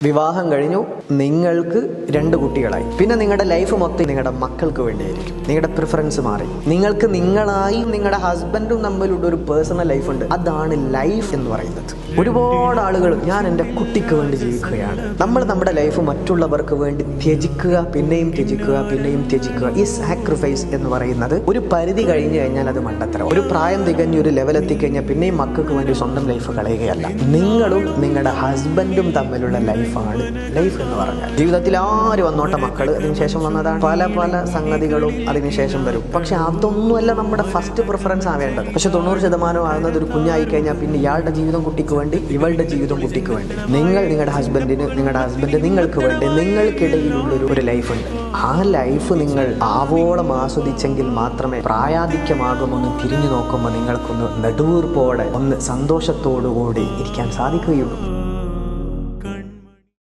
വിവാഹം കഴിഞ്ഞു, നിങ്ങൾക്ക് 2 കുട്ടികളായി. പിന്നെ നിങ്ങളുടെ ലൈഫ് മൊത്തം നിങ്ങളുടെ മക്കൾക്ക് വേണ്ടിയായിരിക്കും. നിങ്ങളുടെ പ്രിഫറൻസ് മാറി. നിങ്ങൾക്ക് നിങ്ങളായി നിങ്ങളുടെ ഹസ്ബൻഡും തമ്മിലുള്ള ഒരു പേഴ്സണൽ ലൈഫ് ഉണ്ട്. അതാണ് ലൈഫ് എന്ന് പറയുന്നത്. ഒരുപാട് ആളുകൾ ഞാൻ എൻ്റെ കുട്ടിക്ക് വേണ്ടി ജീവിക്കുകയാണ്. നമ്മൾ നമ്മുടെ ലൈഫ് മറ്റുള്ളവർക്ക് വേണ്ടി ത്യജിക്കുക, പിന്നെയും ത്യജിക്കുക, പിന്നെയും ത്യജിക്കുക. ഈ സാക്രിഫൈസ് എന്ന് പറയുന്നത് ഒരു പരിധി കഴിഞ്ഞു കഴിഞ്ഞാൽ അത് മണ്ടത്തരം. ഒരു പ്രായം തികഞ്ഞ് ഒരു ലെവൽ എത്തിക്കഴിഞ്ഞാൽ പിന്നെയും മക്കൾക്ക് വേണ്ടി സ്വന്തം ലൈഫ് കളയുകയല്ല. നിങ്ങളും നിങ്ങളുടെ ഹസ്ബൻഡും തമ്മിലുള്ള ലൈഫാണ് ലൈഫ് എന്ന് പറഞ്ഞാൽ. ജീവിതത്തിൽ ആര് വന്നോട്ടെ, മക്കൾ അതിനുശേഷം വന്നതാണ്. പല പല സംഗതികളും അതിനുശേഷം വരും. പക്ഷെ അതൊന്നുമല്ല നമ്മുടെ ഫസ്റ്റ് പ്രിഫറൻസ് ആവേണ്ടത്. പക്ഷെ 90% ആകുന്നത് ഒരു കുഞ്ഞായി കഴിഞ്ഞാൽ പിന്നെ ഇയാളുടെ ജീവിതം കുട്ടിക്ക് വേണ്ടി, ഇവളുടെ ജീവിതം കുട്ടിക്ക് വേണ്ടി. നിങ്ങൾ നിങ്ങളുടെ ഹസ്ബൻഡിന്, നിങ്ങളുടെ ഹസ്ബൻഡ് നിങ്ങൾക്ക് വേണ്ടി, നിങ്ങൾക്കിടയിലുള്ളൊരു ഒരു ലൈഫുണ്ട്. ആ ലൈഫ് നിങ്ങൾ ആവോളം ആസ്വദിച്ചെങ്കിൽ മാത്രമേ പ്രായാധിക്യമാകുമൊന്ന് തിരിഞ്ഞു നോക്കുമ്പോൾ നിങ്ങൾക്കൊന്ന് നെടുവീർപ്പോടെ ഒന്ന് സന്തോഷത്തോടുകൂടി ഇരിക്കാൻ സാധിക്കുകയുള്ളൂ.